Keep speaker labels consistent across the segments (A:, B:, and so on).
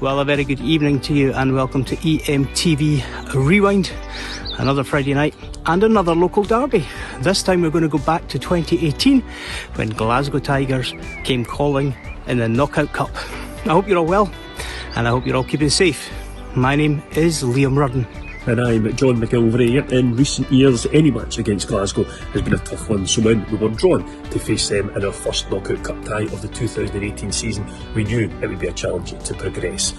A: Well, a very good evening to you and welcome to EMTV Rewind. Another Friday night and another local derby. This time we're going to go back to 2018 when Glasgow Tigers came calling in the Knockout Cup. I hope you're all well and I hope you're all keeping safe. My name is Liam Rudden.
B: And I'm John McGilvray. In recent years, any match against Glasgow has been a tough one, so when we were drawn to face them in our first Knockout Cup tie of the 2018 season, we knew it would be a challenge to progress.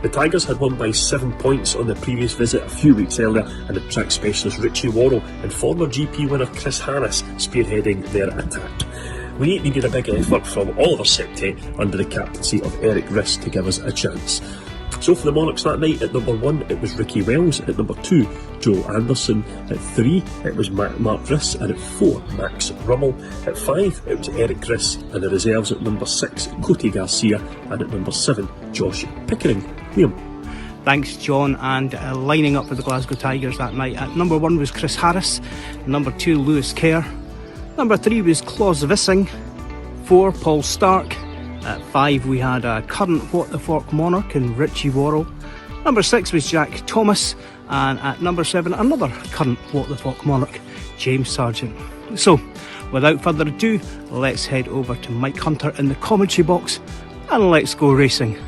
B: The Tigers had won by 7 points on their previous visit a few weeks earlier, and the track specialist Richie Worrall and former GP winner Chris Harris spearheading their attack. We needed a big effort from all of our septet under the captaincy of Erik Riss to give us a chance. So for the Monarchs that night, at number 1 it was Ricky Worrall, at number 2 Joe Anderson, at 3 it was Mark Riss, and at 4 Max Rummel, at 5 it was Erik Riss, and the reserves at number 6 Cody Garcia, and at number 7 Josh Pickering. Liam.
A: Thanks John, and lining up for the Glasgow Tigers that night, at number 1 was Chris Harris, number 2 Lewis Kerr, number 3 was Klaus Vissing, 4 Paul Stark, at 5 we had a current What the Fork Monarch in Richie Worrall, number 6 was Jack Thomas, and at number 7 another current What the Fork Monarch, James Sargent. So without further ado, let's head over to Mike Hunter in the commentary box and let's go racing.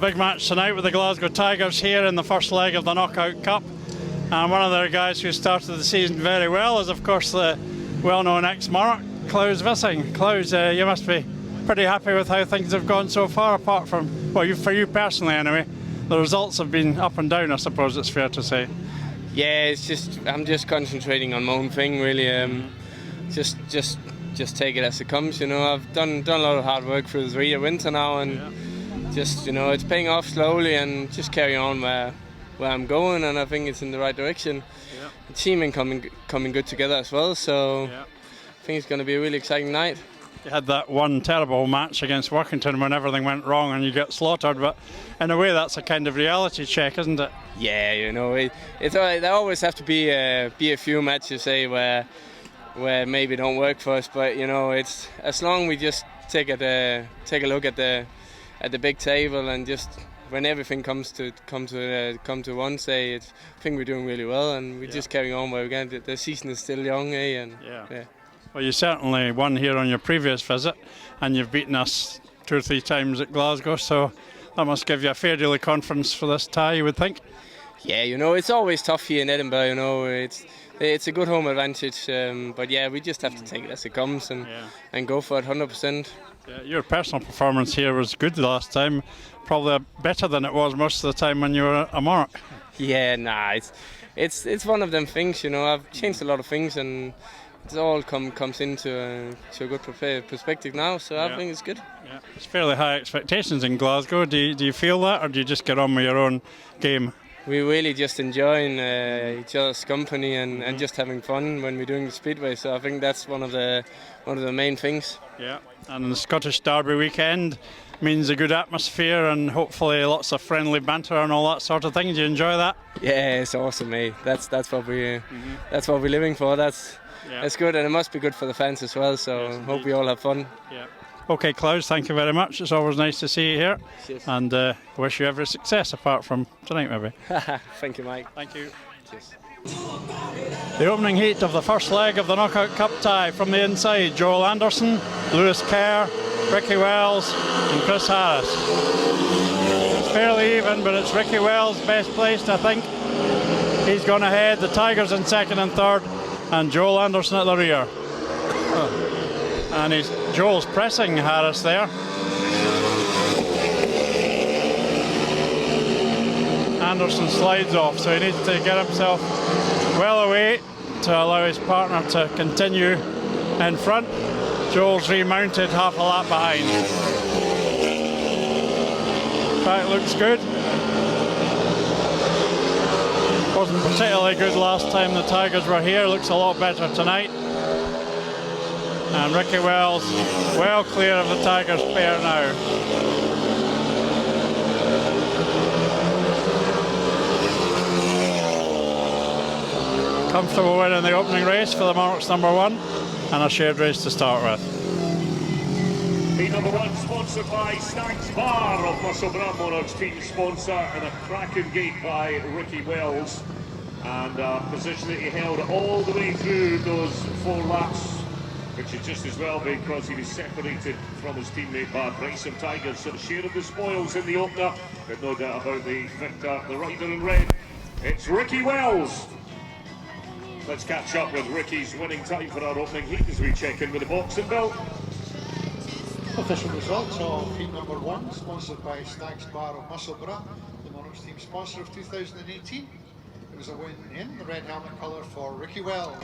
C: big match tonight with the Glasgow Tigers here in the first leg of the Knockout Cup. And one of their guys who started the season very well is, of course, the well-known ex-Monarch, Klaus Wissing. Klaus, you must be pretty happy with how things have gone so far, apart from, well, for you personally anyway. The results have been up and down, I suppose it's fair to say.
D: Yeah, it's just I'm just concentrating on my own thing, really. Just take it as it comes. You know, I've done a lot of hard work through the 3-year winter now, and just, you know, it's paying off slowly, and just carry on where I'm going, and I think it's in the right direction. Yeah. The team coming good together as well, so I think it's going to be a really exciting night.
C: You had that one terrible match against Workington when everything went wrong and you get slaughtered, but in a way that's a kind of reality check, isn't it?
D: Yeah, you know, it's there always have to be a few matches, where maybe don't work for us, but you know, it's as long we just take a look at the big table, and just when everything comes to one say, I think we're doing really well, and we just carry on where we can. The season is still young, and yeah.
C: Well, you certainly won here on your previous visit, and you've beaten us 2 or 3 times at Glasgow, so that must give you a fair deal of confidence for this tie, you would think.
D: Yeah, you know, it's always tough here in Edinburgh, you know, it's a good home advantage, but yeah, we just have to take it as it comes and go for it 100%.
C: Yeah, your personal performance here was good the last time, probably better than it was most of the time when you were a Monarch.
D: Yeah, nah, it's one of them things, you know, I've changed a lot of things, and it all comes into a good perspective now, so I think it's good.
C: Yeah. It's fairly high expectations in Glasgow. Do you feel that, or do you just get on with your own game?
D: We're really just enjoying each other's company and just having fun when we're doing the Speedway, so I think that's one of the main things.
C: Yeah, and the Scottish Derby weekend means a good atmosphere and hopefully lots of friendly banter and all that sort of thing. Do you enjoy that? Yeah,
D: it's awesome, mate. That's what we're living for. That's good, and it must be good for the fans as well, so hope we all have fun.
C: Yeah. Okay, Klaus, thank you very much. It's always nice to see you here.
D: Cheers.
C: And wish you every success apart from tonight, maybe.
D: Thank you, Mike.
C: Thank you.
D: Cheers.
C: The opening heat of the first leg of the Knockout Cup tie. From the inside, Joel Anderson, Lewis Kerr, Ricky Wells and Chris Harris. It's fairly even, but it's Ricky Wells best placed, I think. He's gone ahead, the Tigers in second and third, and Joel Anderson at the rear. And Joel's pressing Harris there. Anderson slides off, so he needs to get himself well away to allow his partner to continue in front. Joel's remounted half a lap behind. That looks good. Wasn't particularly good last time the Tigers were here. Looks a lot better tonight. And Ricky Wells well clear of the Tigers pair now. Comfortable win in the opening race for the Monarchs #1, and a shared race to start with.
E: Heat #1 sponsored by Stags Bar of Musselburgh, Monarchs team sponsor, and a cracking gate by Ricky Wells, and a position that he held all the way through those 4 laps, which is just as well because he was separated from his teammate by Bryson Tigers. So the share of the spoils in the opener, but no doubt about the victor, the rider in red. It's Ricky Wells. Let's catch up with Ricky's winning time for our opening heat as we check in with the boxing belt.
F: Official results of heat #1, sponsored by Stags Bar of Musselburgh, the Monarchs team sponsor of 2018. It was a win in the red helmet colour for Ricky Wells.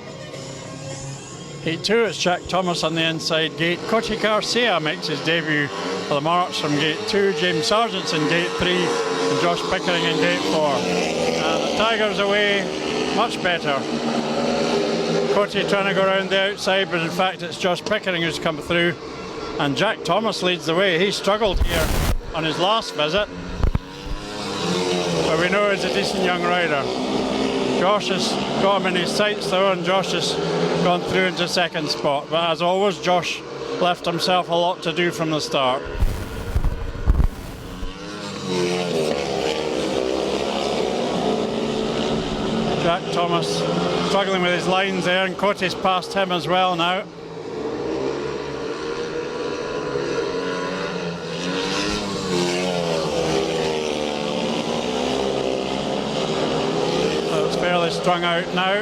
C: Heat 2, it's Jack Thomas on the inside gate. Coti Garcia makes his debut for the Monarchs from gate 2. James Sargent's in gate 3 and Josh Pickering in gate 4. And the Tigers away much better. Coti trying to go around the outside, but in fact it's Josh Pickering who's come through. And Jack Thomas leads the way. He struggled here on his last visit, but we know he's a decent young rider. Josh has got him in his sights though, and Josh has gone through into second spot. But as always, Josh left himself a lot to do from the start. Jack Thomas struggling with his lines there, and Coti's past him as well now. fairly strung out now.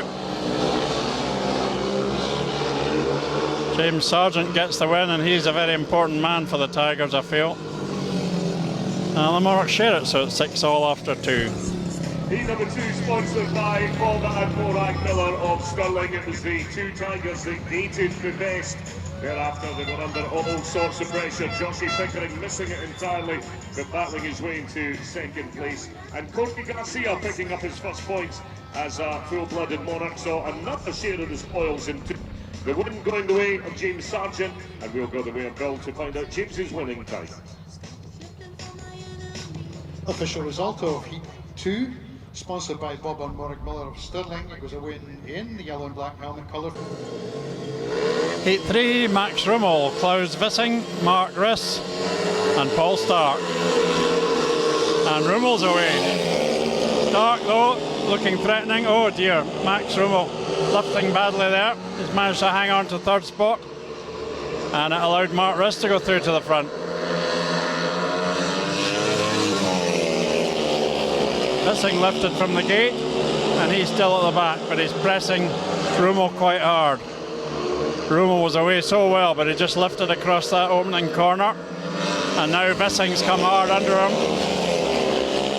C: James Sargent gets the win, and he's a very important man for the Tigers, I feel. And the Monarchs share it, so it's 6-all after 2.
E: Heat number 2 sponsored by Bob and Morag Miller of Stirling. It was the two Tigers that gated the best. Thereafter they were under all sorts of pressure. Joshie Pickering missing it entirely, but battling his way into second place. And Corky Garcia picking up his first points as a full-blooded Monarch saw another share of the spoils in 2. The win going the way of James Sargent, and we'll go the way of Bill to find out James's winning time.
F: Official result of Heat 2, sponsored by Bob and Morag Miller of Stirling. It was a win in the yellow and black helmet colour.
C: Heat 3, Max Rummel, Klaus Vissing, Erik Riss and Paul Stark. And Rummel's away. Stark though, looking threatening. Oh dear, Max Rummel lifting badly there. He's managed to hang on to third spot, and it allowed Erik Riss to go through to the front. Vissing lifted from the gate, and he's still at the back, but he's pressing Rummel quite hard. Rummel was away so well, but he just lifted across that opening corner, and now Vissing's come hard under him.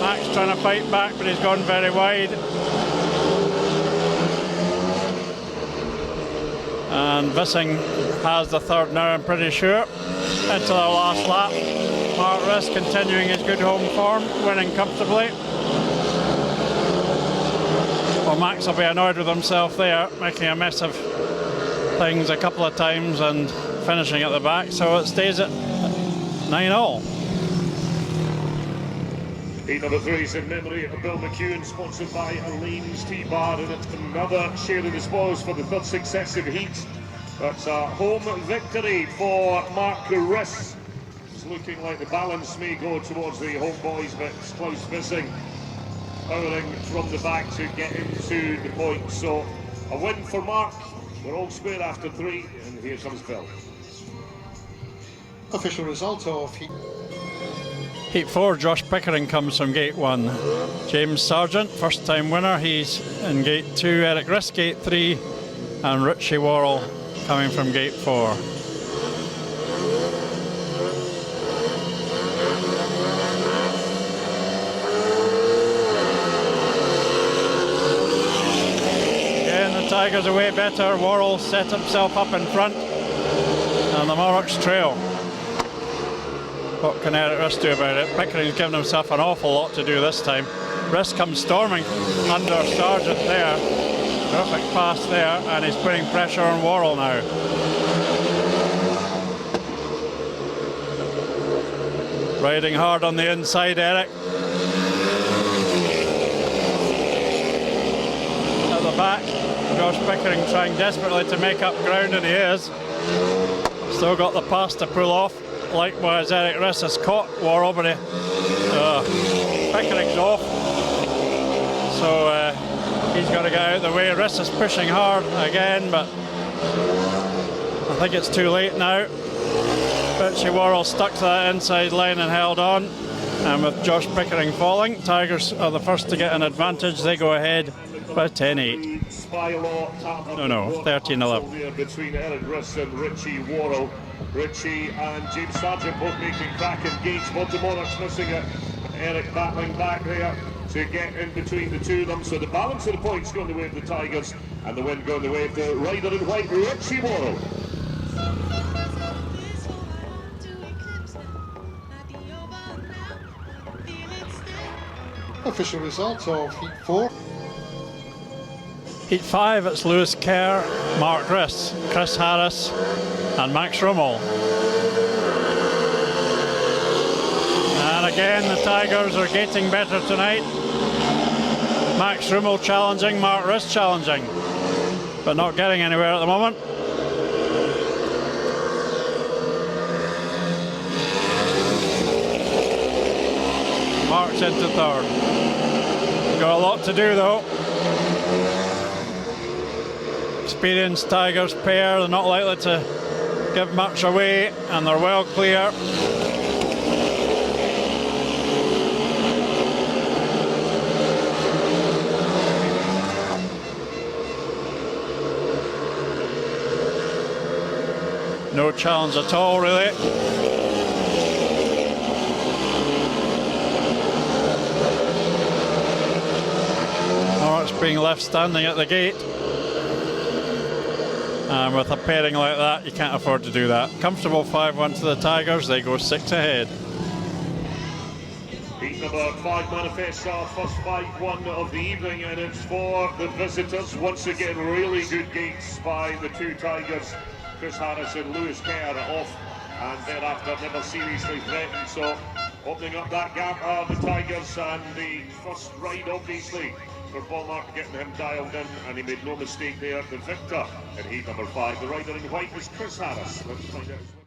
C: Max trying to fight back, but he's gone very wide. And Vissing has the third now, I'm pretty sure. Into the last lap. Erik Riss continuing his good home form, winning comfortably. Well, Max will be annoyed with himself there, making a mess of things a couple of times and finishing at the back, so it stays at 9-all.
E: Heat number 3 is in memory of Bill McEwen, sponsored by Elaine's Tea Bar, and it's another share of the spoils for the third successive heat. That's a home victory for Erik Riss. It's looking like the balance may go towards the home boys, but it's Klaus Vissing powering from the back to get into the point. So a win for Mark. We're all square after 3, and here comes Bill.
F: Official result of
C: Heat 4, Josh Pickering comes from gate 1. James Sargent, first time winner, he's in gate 2. Erik Riss, gate 3, and Richie Worrall coming from gate 4. Tigers away better. Worrall set himself up in front, and the Monarchs trail. What can Erik Riss do about it? Pickering's given himself an awful lot to do this time. Riss comes storming under Sargent there. Perfect pass there, and he's putting pressure on Worrall now. Riding hard on the inside, Erik. At the back, Josh Pickering trying desperately to make up ground, and he is. Still got the pass to pull off. Likewise, Erik Riss has caught Worrall, but Pickering's off. So he's got to get out of the way. Riss is pushing hard again, but I think it's too late now. Richie Worrall stuck to that inside line and held on. And with Josh Pickering falling, Tigers are the first to get an advantage. They go ahead by 10-8. No, 13-11.
E: Between Erik Riss and Richie Worrall. Richie and James Sargent both making cracking gates. The Monarchs missing it. Erik battling back there to get in between the two of them. So the balance of the points going the way of the Tigers, and the win going the way of the rider in white, Richie Worrall.
F: official result of Heat 4.
C: Heat 5, it's Lewis Kerr, Erik Riss, Chris Harris and Max Rummel. And again the Tigers are getting better tonight. Max Rummel challenging, Erik Riss challenging, but not getting anywhere at the moment. Mark's into third. Got a lot to do though. Experienced Tigers pair, they're not likely to give much away, and they're well clear. No challenge at all, really. Monarchs being left standing at the gate. And with a pairing like that, you can't afford to do that. Comfortable 5-1 to the Tigers, they go 6 ahead.
E: Heat number 5 manifests our first 5-1 of the evening, and it's for the visitors. Once again, really good gates by the two Tigers, Chris Harris and Lewis Kerr off, and thereafter never seriously threatened. So opening up that gap are the Tigers, and the first ride obviously for Monarch, getting him dialed in, and he made no mistake there. The victor in heat number 5, the rider in white, is Chris Harris. Let's find out his winning.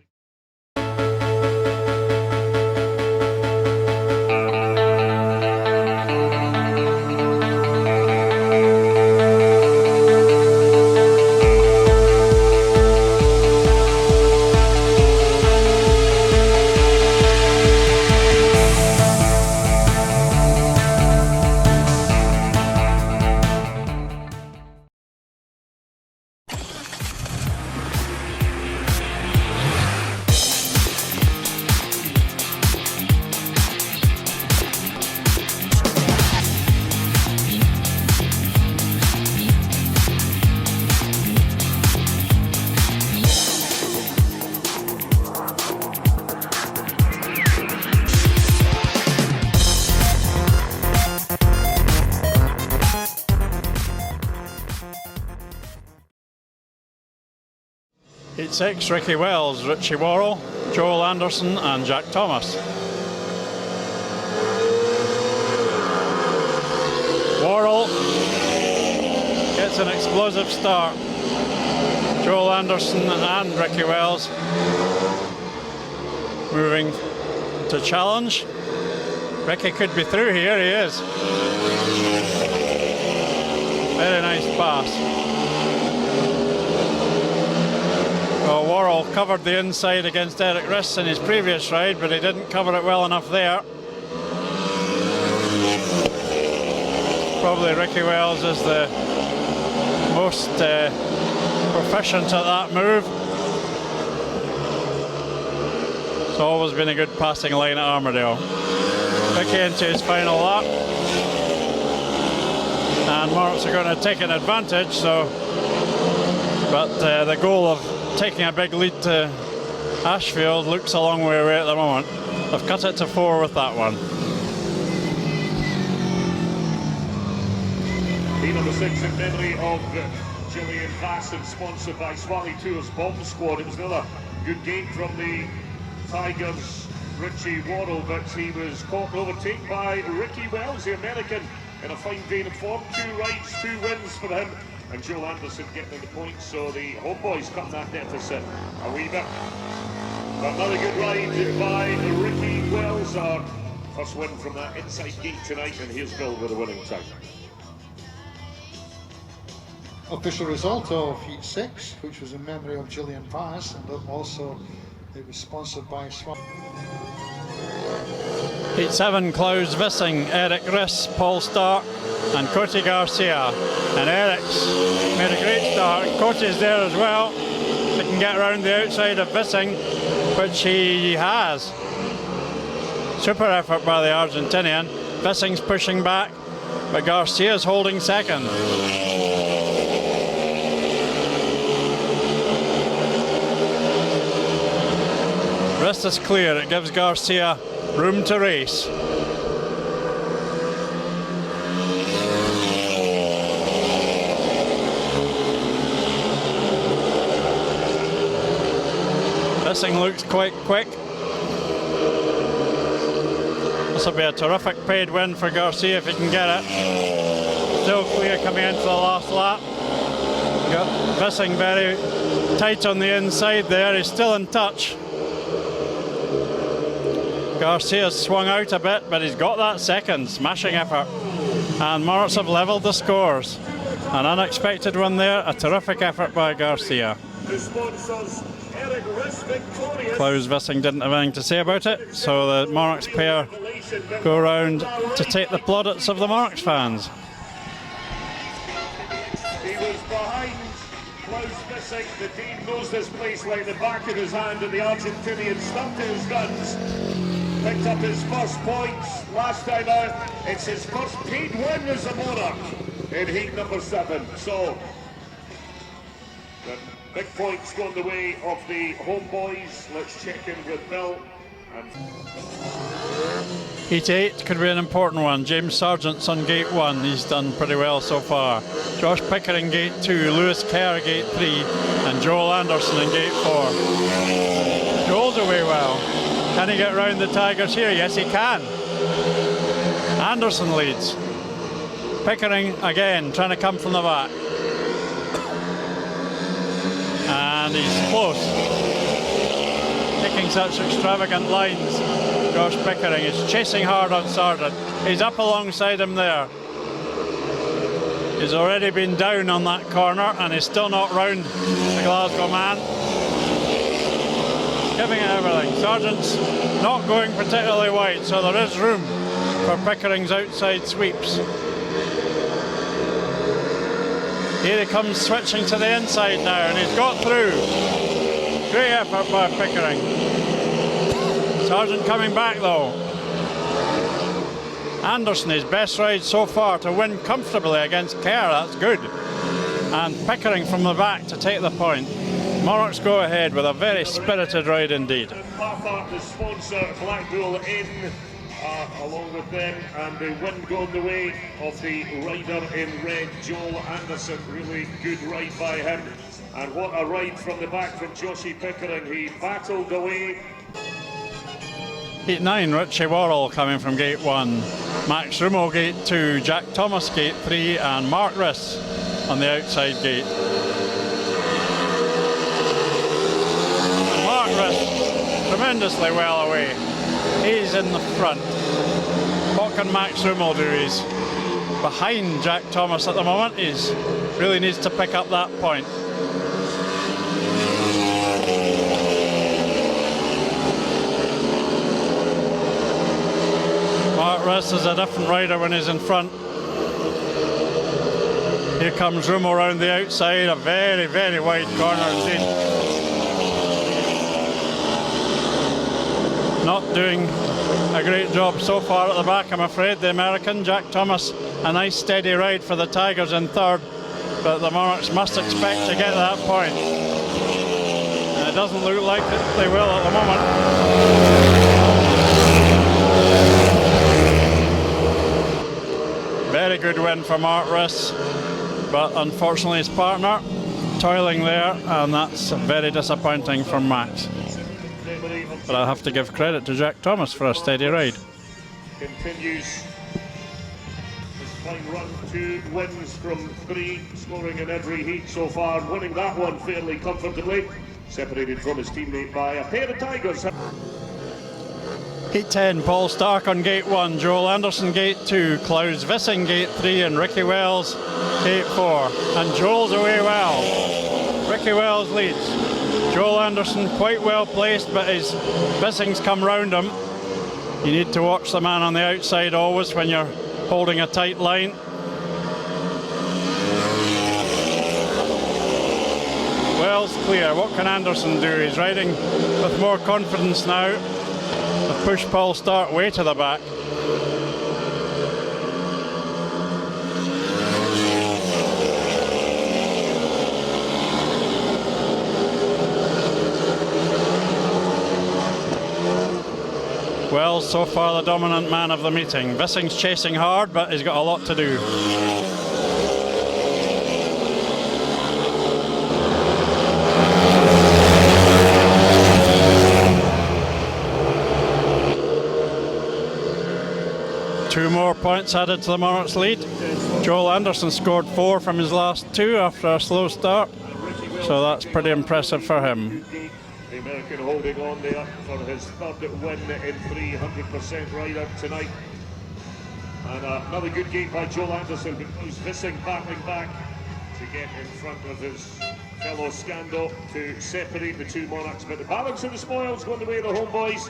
C: Heat 6, Ricky Wells, Richie Worrall, Joel Anderson and Jack Thomas. Worrall gets an explosive start. Joel Anderson and Ricky Wells moving to challenge. Ricky could be through here, he is. Very nice pass. Well, Worrall covered the inside against Erik Riss in his previous ride, but he didn't cover it well enough there. Probably Ricky Wells is the most proficient at that move. It's always been a good passing line at Armadale. Ricky into his final lap. And Monarchs are going to take an advantage, but the goal of taking a big lead to Ashfield looks a long way away at the moment. They've cut it to 4 with that one.
E: Heat number 6 in memory of Gillian Vass and sponsored by Swally Tours Bomb Squad. It was another good gate from the Tigers' Richie Worrall, but he was caught and overtaken by Ricky Wells, the American, in a fine vein of form. 2 rides, 2 wins for him, and Joel Anderson getting the points, so the homeboys cut that deficit a wee bit. Another good ride by Ricky Wells, our first win from that inside gate tonight, and here's Bill with a winning time.
F: Official result of Heat 6, which was in memory of Gillian Pass, and also it was sponsored by Swam.
C: Heat 7, Klaus Vissing, Erik Riss, Paul Stark and Cody Garcia. And Erik's made a great start. Cody's there as well. He can get around the outside of Vissing, which he has. Super effort by the Argentinian. Vissing's pushing back, but Garcia's holding second. Rest is clear, it gives Garcia room to race. Vissing looks quite quick. This will be a terrific paid win for Garcia if he can get it. Still clear coming into the last lap. Got Vissing very tight on the inside there, he's still in touch. Garcia's swung out a bit, but he's got that second. Smashing effort. And Monarchs have levelled the scores. An unexpected one there, a terrific effort by Garcia.
E: The sponsors, Erik Riss victorious.
C: Klaus Vissing didn't have anything to say about it, so the Monarchs pair go round to take the plaudits of the Monarchs fans.
E: He was behind Klaus Bissing, the Dean knows this place like the back of his hand, and the Argentinian stuck to his guns. Picked up his first points last time out. It's his first paid win as a Monarch in heat number 7. So, the big points going the way of the homeboys. Let's check in with Bill.
C: Heat 8 could be an important one. James Sargent's on gate 1. He's done pretty well so far. Josh Pickering gate 2, Lewis Kerr gate 3, and Joel Anderson in gate 4. Joel's away well. Can he get round the Tigers here? Yes, he can. Anderson leads. Pickering again, trying to come from the back. And he's close. Taking such extravagant lines. Josh Pickering is chasing hard on Sargent. He's up alongside him there. He's already been down on that corner and he's still not round the Glasgow man. Giving it everything. Sargent's not going particularly wide, so there is room for Pickering's outside sweeps. Here he comes switching to the inside now, and he's got through. Great effort by Pickering. Sargent coming back though. Anderson, his best ride so far to win comfortably against Kerr, that's good. And Pickering from the back to take the point. Monarchs go ahead with a very spirited ride indeed.
E: Papa, the sponsor, Blackpool in along with them, and the win going the way of the rider in red, Joel Anderson. Really good ride by him, and what a ride from the back from Joshie Pickering. He battled away.
C: Heat 9, Richie Worrall coming from gate 1, Max Rumo gate 2, Jack Thomas gate 3, and Mark Riss on the outside gate. Mark Riss tremendously well away. He's in the front. What can Max Rumo do? He's behind Jack Thomas at the moment. He really needs to pick up that point. Mark Riss is a different rider when he's in front. Here comes Rumo around the outside, a very, very wide corner indeed. Not doing a great job so far at the back, I'm afraid. The American, Jack Thomas, a nice steady ride for the Tigers in third, but the Monarchs must expect to get to that point. And it doesn't look like they will at the moment. Very good win for Mark Riss, but unfortunately his partner toiling there, and that's very disappointing from Max. But I'll have to give credit to Jack Thomas for a steady ride.
E: Continues his fine run, 2 wins from 3, scoring in every heat so far, winning that one fairly comfortably, separated from his teammate by a pair of Tigers.
C: Heat 10, Paul Stark on gate 1, Joel Anderson gate 2, Klaus Vissing gate 3, and Ricky Wells gate 4. And Joel's away well. Ricky Wells leads. Joel Anderson quite well placed, but his Vissing's come round him. You need to watch the man on the outside always when you're holding a tight line. Wells clear. What can Anderson do? He's riding with more confidence now. The push Paul Stark way to the back. Wells so far the dominant man of the meeting. Vissing's chasing hard, but he's got a lot to do. Two more points added to the Monarchs' lead. Joel Anderson scored 4 from his last 2 after a slow start, so that's pretty impressive for him.
E: The American holding on there for his third win in 300% rider tonight. And another good gate by Joel Anderson, who's Vissing battling back to get in front of his fellow Scandal to separate the 2 Monarchs. But the balance of the spoils going the way of the homeboys.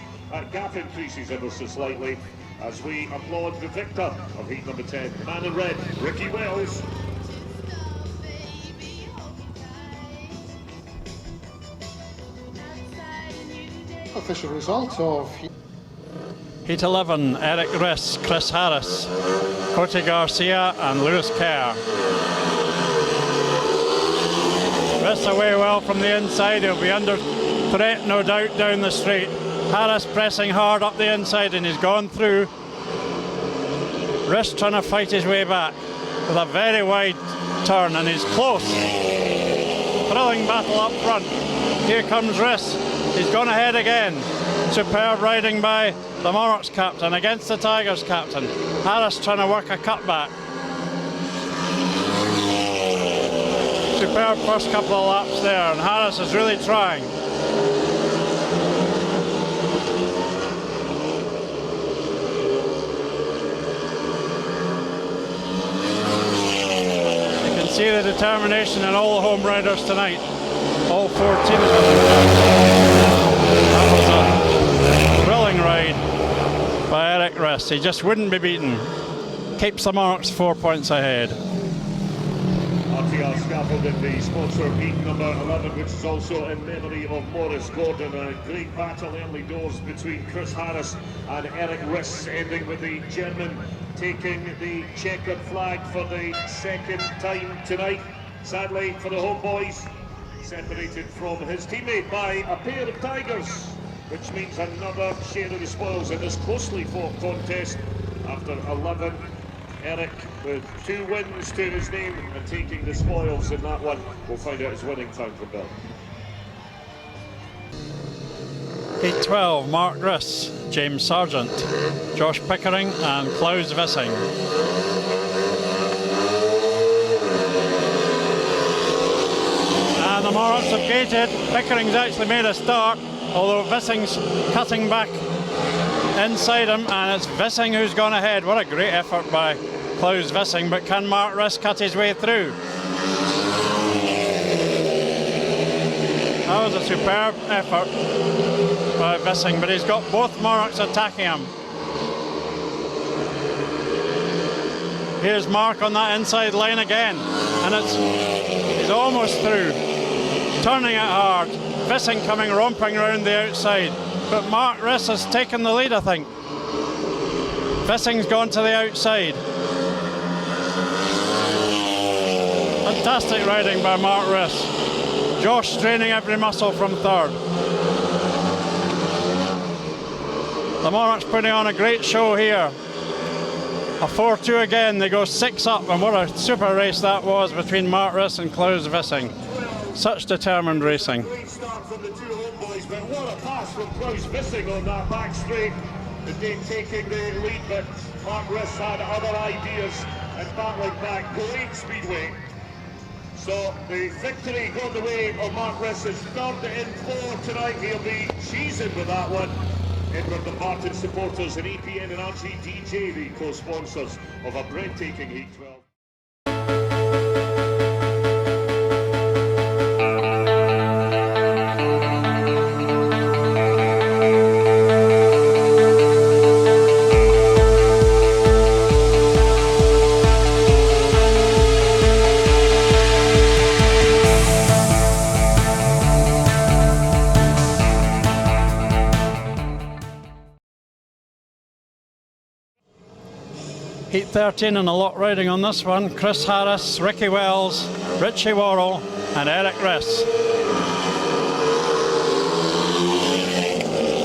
E: Gap increases ever so slightly as we applaud the victor of heat number 10, the man in red, Ricky Wells.
F: Official result of
C: Heat 11, Erik Riss, Chris Harris, Cody Garcia and Lewis Kerr. Riss away well from the inside, he'll be under threat no doubt down the straight. Harris pressing hard up the inside and he's gone through. Riss trying to fight his way back with a very wide turn and he's close. Thrilling battle up front. Here comes Riss. He's gone ahead again. Superb riding by the Monarchs captain against the Tigers captain. Harris trying to work a cutback. Superb first couple of laps there and Harris is really trying. You can see the determination in all the home riders tonight. All 14 of them. That was a thrilling ride by Erik Riss. He just wouldn't be beaten. Keeps the Monarchs 4 points ahead.
E: RTR scaffolding the sponsor of heat number 11, which is also in memory of Morris Gordon. A great battle early doors between Chris Harris and Erik Riss, ending with the German taking the checkered flag for the second time tonight. Sadly for the homeboys, separated from his teammate by a pair of Tigers, which means another share of the spoils in this closely fought contest. After 11, Erik with 2 wins to his name and taking the spoils in that one. We'll find out his winning time for Bill.
C: Heat 12, Mark Riss, James Sargent, Josh Pickering and Klaus Vissing. And the Monarchs have gated. Pickering's actually made a start, although Vissing's cutting back inside him, and it's Vissing who's gone ahead. What a great effort by Klaus Vissing, but can Mark Riss cut his way through? That was a superb effort by Vissing, but he's got both Monarchs attacking him. Here's Mark on that inside line again, and he's almost through. Turning it hard. Vissing coming romping around the outside, but Mark Riss has taken the lead, I think. Vissing's gone to the outside. Fantastic riding by Mark Riss. Josh straining every muscle from third. The Monarchs putting on a great show here. A 4-2 again, they go 6 up, and what a super race that was between Mark Riss and Klaus Vissing. Such determined racing.
E: Great start from the two homeboys, but what a pass from Klaus Vissing on that back straight. The Dane taking the lead, but Mark Riss had other ideas and battling back. Great Speedway. So the victory gone the way of Mark Riss is third in 4 tonight. He'll be cheesing with that one. Edward the Martin supporters and EPN and RGDJ, the co-sponsors of a breathtaking Heat 12.
C: Heat 13 and a lot riding on this one. Chris Harris, Ricky Wells, Richie Worrall and Erik Riss.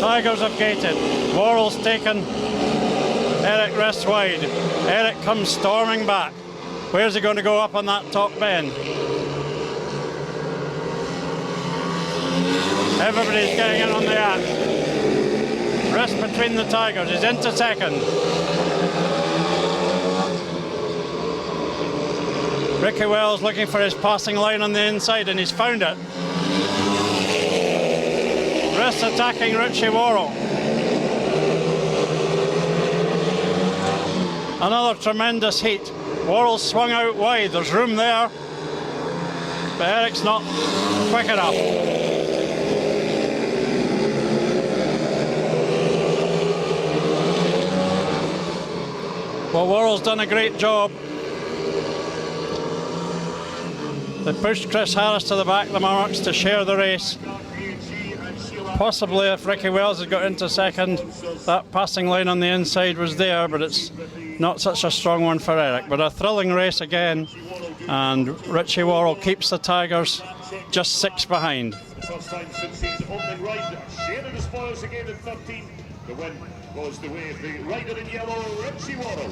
C: Tigers have gated. Worrall's taken Erik Riss wide. Erik comes storming back. Where's he going to go up on that top bend? Everybody's getting in on the act. Riss between the Tigers. He's into second. Ricky Wells looking for his passing line on the inside, and he's found it. Riss attacking Richie Worrall. Another tremendous heat. Worrall swung out wide, there's room there, but Erik's not quick enough. Well, Worrall's done a great job. They pushed Chris Harris to the back, the Monarchs, to share the race. Possibly if Ricky Wells had got into second, that passing line on the inside was there, but it's not such a strong one for Erik. But a thrilling race again, and Richie Worrall keeps the Tigers just 6 behind.
E: First time since his opening ride, share of the spoils again in 13. The win goes the way of the rider in yellow, Richie Worrall.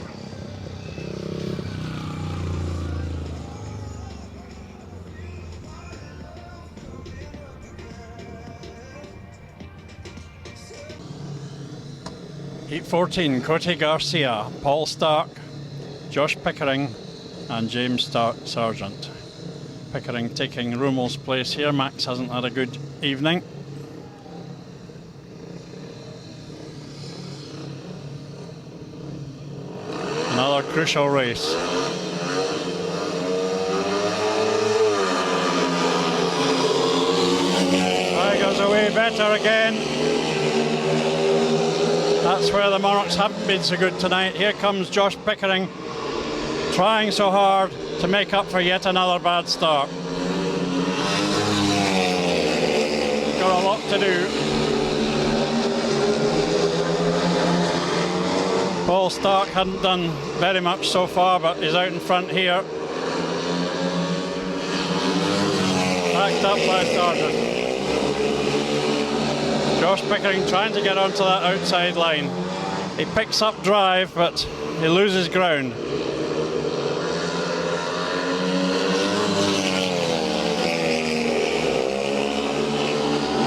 C: Heat 14, Cody Garcia, Paul Stark, Josh Pickering and James Sargent. Pickering taking Rummel's place here. Max hasn't had a good evening. Another crucial race. Tigers away better again. That's where the Monarchs haven't been so good tonight. Here comes Josh Pickering, trying so hard to make up for yet another bad start. Got a lot to do. Paul Stark hadn't done very much so far, but he's out in front here. Backed up by Sargent. Josh Pickering trying to get onto that outside line. He picks up drive, but he loses ground.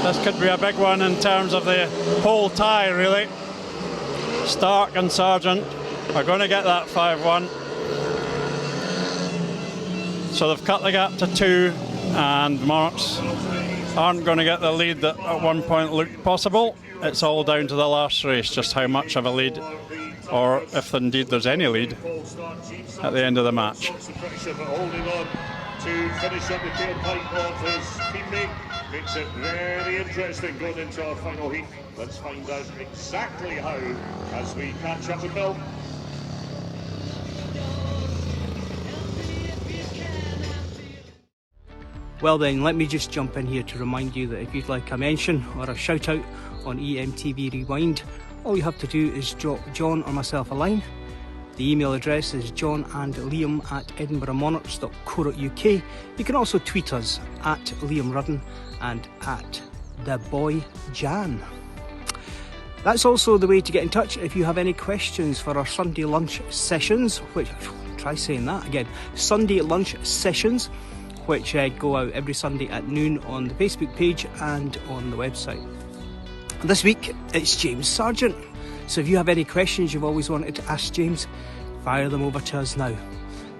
C: This could be a big one in terms of the pole tie, really. Stark and Sargent are going to get that 5-1. So they've cut the gap to 2, and Monarchs aren't going to get the lead that at one point looked possible. It's all down to the last race, just how much of a lead, or if indeed there's any lead, at the end of the match.
E: Holding on to finish up the tailpipe of his teammate makes it very interesting going into our final heat. Let's find out exactly how as we catch up with Bill.
A: Well then, let me just jump in here to remind you that if you'd like a mention or a shout out on EMTV Rewind, all you have to do is drop John or myself a line. The email address is johnandliam@edinburghmonarchs.co.uk. You can also tweet us at Liam Rudden and at theboyjan. That's also the way to get in touch if you have any questions for our Sunday lunch sessions, which, try saying that again, Sunday lunch sessions, which go out every Sunday at noon on the Facebook page and on the website. This week it's James Sargent, so if you have any questions you've always wanted to ask James, fire them over to us now.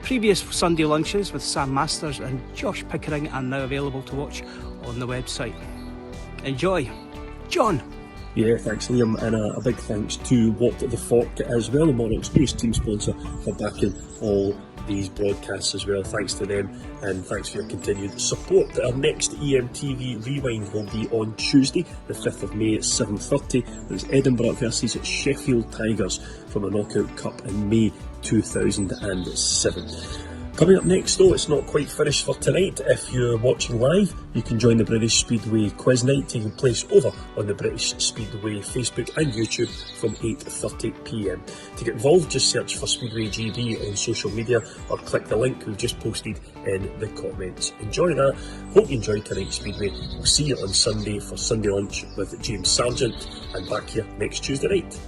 A: Previous Sunday lunches with Sam Masters and Josh Pickering are now available to watch on the website. Enjoy. John.
B: Yeah, thanks Liam, and a big thanks to Walk the Fork as well, the Monarchs' newest team sponsor, for backing all these broadcasts as well. Thanks to them, and thanks for your continued support. Our next EMTV Rewind will be on Tuesday, the 5th of May at 7:30. It's Edinburgh versus Sheffield Tigers from a Knockout Cup in May 2007. Coming up next though, it's not quite finished for tonight. If you're watching live, you can join the British Speedway quiz night taking place over on the British Speedway Facebook and YouTube from 8:30pm. To get involved, just search for Speedway GB on social media or click the link we've just posted in the comments. Enjoy that. Hope you enjoyed tonight's Speedway. We'll see you on Sunday for Sunday lunch with James Sargent, and back here next Tuesday night.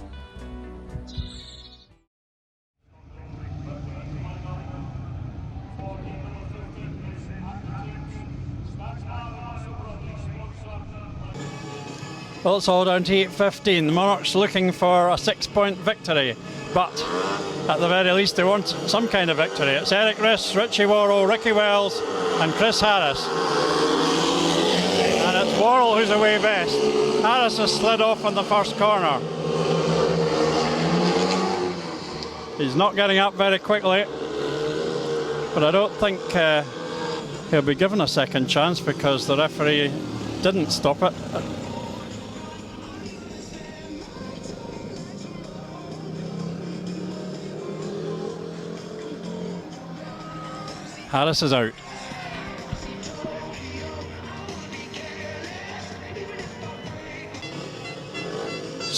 C: Well, it's all down to 8:15. The Monarchs looking for a 6-point victory, but at the very least they want some kind of victory. It's Erik Riss, Richie Worrall, Ricky Wells and Chris Harris. And it's Worrall who's away best. Harris has slid off on the first corner. He's not getting up very quickly, but I don't think he'll be given a second chance because the referee didn't stop it. Harris is out.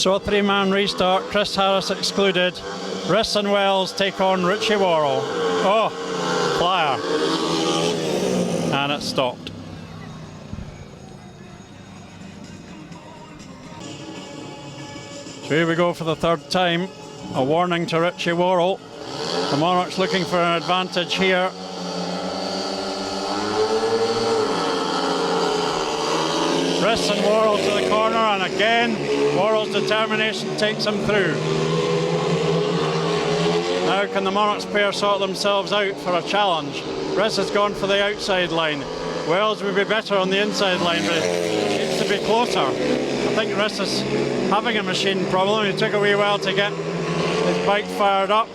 C: So a three-man restart, Chris Harris excluded. Riss and Wells take on Richie Worrall. Oh, flyer. And it stopped. So here we go for the third time. A warning to Richie Worrall. The Monarchs looking for an advantage here. Riss and Worrall to the corner, and again Worrall's determination takes him through. Now can the Monarchs pair sort themselves out for a challenge? Riss has gone for the outside line. Wells would be better on the inside line, but it needs to be closer. I think Riss is having a machine problem. He took a wee while to get his bike fired up.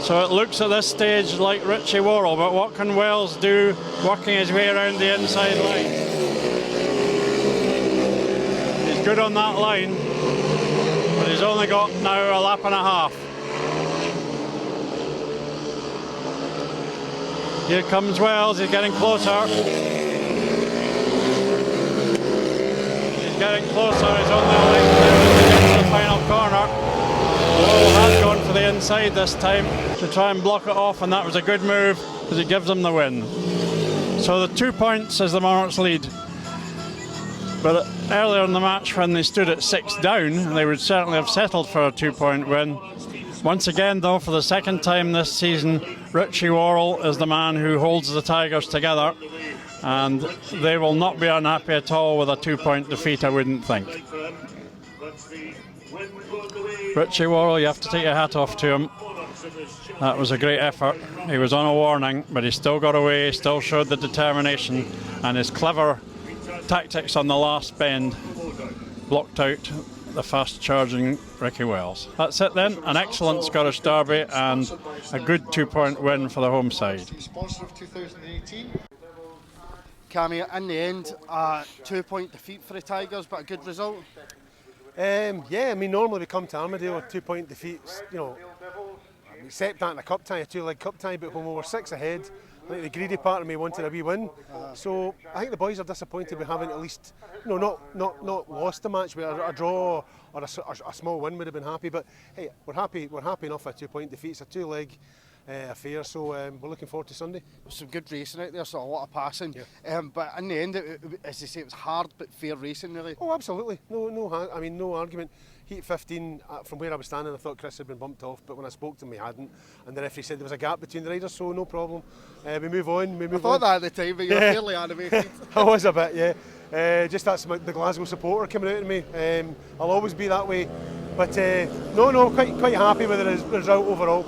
C: So it looks at this stage like Richie Worrall, but what can Wells do working his way around the inside line? He's good on that line, but he's only got now a lap and a half. Here comes Wells, he's getting closer. He's getting closer, he's only a length now as he gets to the final corner. Worrall has gone for the inside this time to try and block it off, and that was a good move because it gives them the win. So the 2 points as the Monarchs lead. But earlier in the match when they stood at 6 down, they would certainly have settled for a 2-point win. Once again though, for the second time this season, Richie Worrall is the man who holds the Tigers together, and they will not be unhappy at all with a 2-point defeat, I wouldn't think. Richie Worrall, you have to take your hat off to him. That was a great effort. He was on a warning, but he still got away, still showed the determination, and his clever tactics on the last bend blocked out the fast charging Ricky Wells. That's it then, an excellent Scottish derby and a good 2-point win for the home side.
F: Sponsor of 2018.
G: Cammy, in the end, a 2-point defeat for the Tigers, but a good result.
H: Yeah, I mean, normally we come to Armadale with 2-point defeats, you know, except that in a cup tie, a 2-leg cup tie, but when we were 6 ahead, I think the greedy part of me wanted a wee win. So I think the boys are disappointed with having at least, you know, not lost the match. A draw or a small win would have been happy. But hey, we're happy enough with a 2-point defeat. It's a 2-leg affair, so we're looking forward to Sunday.
G: There was some good racing out there, so a lot of passing. Yeah. But in the end, as they say, it was hard but fair racing, really.
H: Oh, absolutely. No argument. Heat 15, from where I was standing, I thought Chris had been bumped off, but when I spoke to him, he hadn't. And the referee said there was a gap between the riders, so no problem. We move on.
G: I thought that at the time, but you're fairly animated.
H: I was a bit, yeah. Just that's the Glasgow supporter coming out of me. I'll always be that way. But no, quite happy with the result overall.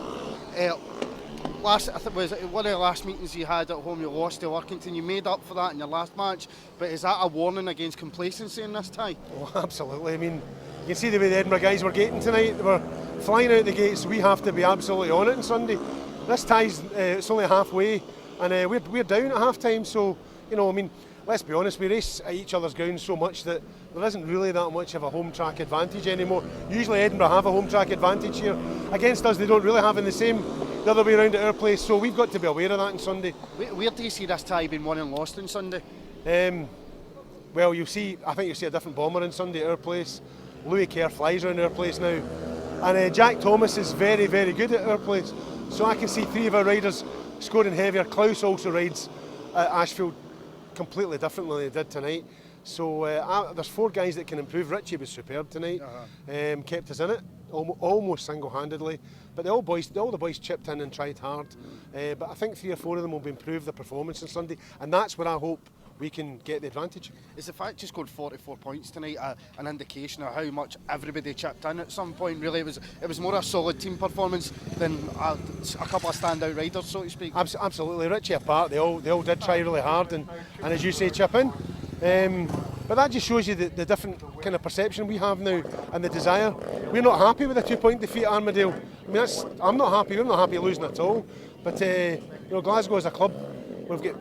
G: I think was one of the last meetings you had at home, you lost to Orkington. You made up for that in your last match, but is that a warning against complacency in this tie?
H: Oh, absolutely. I mean, you can see the way the Edinburgh guys were gating tonight. They were flying out the gates. We have to be absolutely on it on Sunday. This tie's it's only halfway, and we're down at half time. So, you know, I mean, let's be honest, we race at each other's ground so much that there isn't really that much of a home track advantage anymore. Usually Edinburgh have a home track advantage here. Against us, they don't really have in the other way around at our place, so we've got to be aware of that on Sunday.
G: Where do you see this tie being won and lost on Sunday?
H: Well, I think you'll see a different bomber on Sunday at our place. Louis Kerr flies around our place now, and Jack Thomas is very, very good at our place. So I can see 3 of our riders scoring heavier. Klaus also rides at Ashfield completely differently than they did tonight. So there's 4 guys that can improve. Richie was superb tonight, kept us in it almost single-handedly. But all the boys chipped in and tried hard. But I think 3 or 4 of them will improve their performance on Sunday, and that's where I hope we can get the advantage.
G: Is the fact you scored 44 points tonight an indication of how much everybody chipped in at some point? Really, it was more a solid team performance than a couple of standout riders, so to speak.
H: Absolutely, Richie apart, they all did try really hard and as you say, chip in. But that just shows you the different kind of perception we have now and the desire. We're not happy with a 2-point defeat at Armadale. I mean, I'm not happy. We're not happy losing at all. But you know, Glasgow as a club, we've got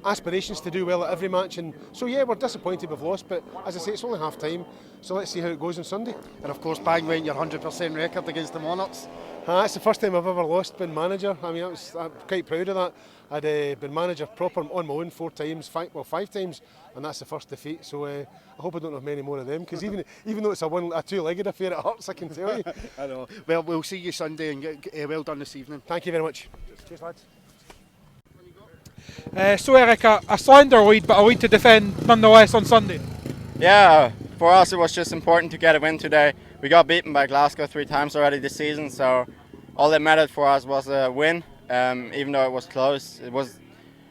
H: aspirations to do well at every match, and so yeah, we're disappointed we've lost, but as I say, it's only half time, so let's see how it goes on Sunday.
G: And of course, bang went your 100% record against the Monarchs.
H: That's the first time I've ever lost being manager. I mean, I'm quite proud of that. I'd been manager proper on my own 4 times, 5 times, and that's the first defeat. So I hope I don't have many more of them, because even though it's a two-legged affair, it hurts, I can tell you.
G: I know. Well, we'll see you Sunday, and well done this evening.
H: Thank you very much. Cheers, lads.
I: So Erik, a slender lead, but a lead to defend nonetheless on Sunday.
J: Yeah, for us it was just important to get a win today. We got beaten by Glasgow 3 times already this season, so all that mattered for us was a win. Even though it was close, it was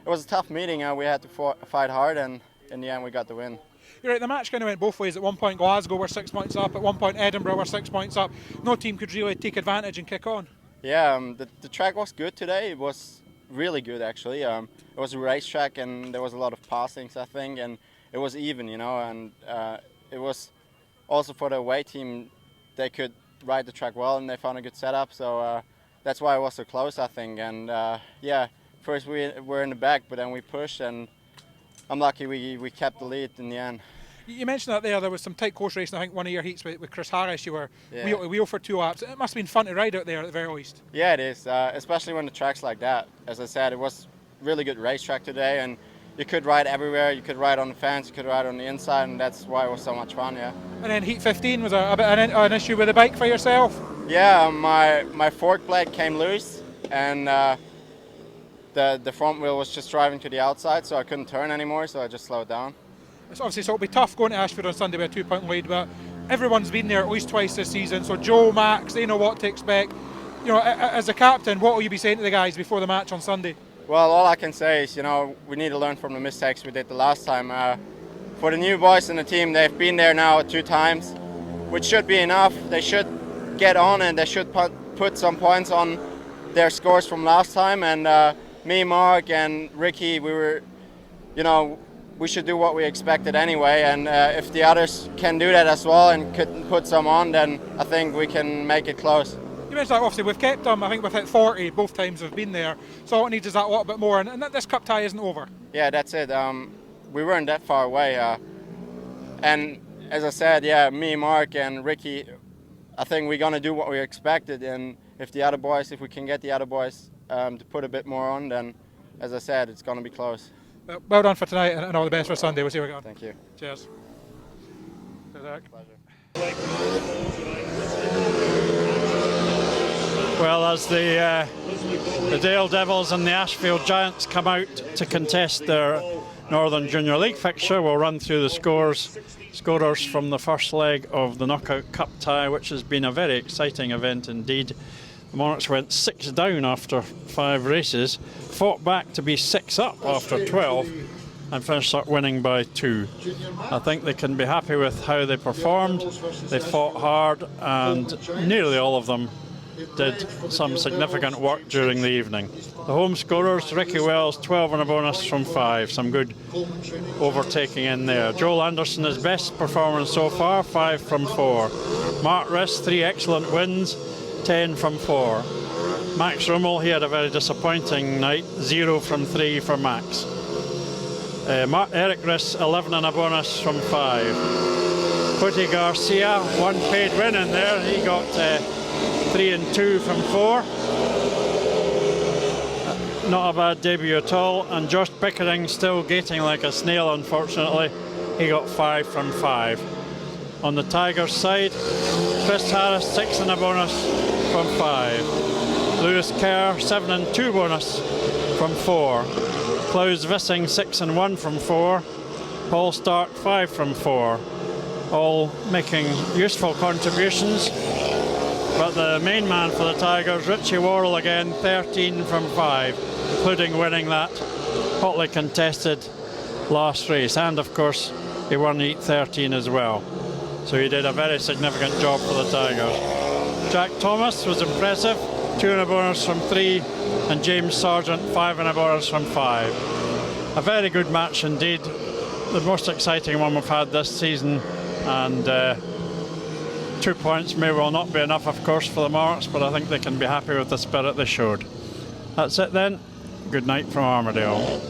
J: a tough meeting. We had to fight hard, and in the end we got the win.
I: You're right, the match kind of went both ways. At one point Glasgow were 6 points up, at one point Edinburgh were 6 points up. No team could really take advantage and kick on.
J: Yeah, the track was good today. It was really good actually. It was a racetrack and there was a lot of passings, I think, and it was even, and it was also for the away team, they could ride the track well and they found a good setup, so that's why it was so close, I think. And yeah, first we were in the back, but then we pushed, and I'm lucky we kept the lead in the end.
I: You mentioned that there was some tight course racing. I think one of your heats with Chris Harris, you were wheel to wheel for 2 laps. It must have been fun to ride out there at the very least.
J: Yeah, it is, especially when the track's like that. As I said, it was really good racetrack today, and you could ride everywhere. You could ride on the fence, you could ride on the inside, and that's why it was so much fun, yeah.
I: And then heat 15 was a bit an issue with the bike for yourself?
J: Yeah, my fork blade came loose, and the front wheel was just driving to the outside, so I couldn't turn anymore, so I just slowed down.
I: So it'll be tough going to Ashford on Sunday with a 2-point lead, but everyone's been there at least twice this season, so Joe, Max, they know what to expect. As a captain, what will you be saying to the guys before the match on Sunday?
J: Well, all I can say is, we need to learn from the mistakes we did the last time. For the new boys in the team, they've been there now 2 times, which should be enough. They should get on and they should put some points on their scores from last time. And me, Mark, and Ricky, we should do what we expected anyway, and if the others can do that as well and could put some on, then I think we can make it close.
I: You mentioned that obviously we've kept them, I think we've hit 40 both times we've been there, so all it needs is that little bit more, and this cup tie isn't over.
J: Yeah, that's it. We weren't that far away, and as I said, yeah, me, Mark, and Ricky, I think we're going to do what we expected, and if we can get the other boys to put a bit more on, then as I said, it's going to be close.
I: Well done for tonight, and all the best for Sunday. We'll see how we go.
J: Thank you.
I: Cheers.
J: Pleasure.
C: Well, as the Dale Devils and the Ashfield Giants come out to contest their Northern Junior League fixture, we'll run through the scorers from the first leg of the Knockout Cup tie, which has been a very exciting event indeed. The Monarchs went 6 down after 5 races, fought back to be 6 up after 12, and finished up winning by 2. I think they can be happy with how they performed. They fought hard, and nearly all of them did some significant work during the evening. The home scorers, Ricky Wells, 12 and a bonus from 5. Some good overtaking in there. Joel Anderson, his best performance so far, 5 from 4. Mark Riss, 3 excellent wins, 10 from 4. Max Rummel, he had a very disappointing night, 0 from 3 for Max. Erik Riss, 11 and a bonus from 5. Cody Garcia, 1 paid win in there, he got 3 and 2 from 4. Not a bad debut at all. And Josh Pickering still gating like a snail, unfortunately. He got 5 from 5. On the Tigers side, Chris Harris, 6 and a bonus from 5. Lewis Kerr, 7 and 2 bonus from 4. Klaus Vissing, 6 and 1 from 4. Paul Stark, 5 from 4. All making useful contributions. But the main man for the Tigers, Richie Worrall again, 13 from 5, including winning that hotly contested last race. And of course, he won Heat 13 as well. So he did a very significant job for the Tigers. Jack Thomas was impressive, 2 and a bonus from 3, and James Sargent, 5 and a bonus from 5. A very good match indeed, the most exciting one we've had this season, and 2 points may well not be enough, of course, for the Monarchs, but I think they can be happy with the spirit they showed. That's it then. Good night from Armadale.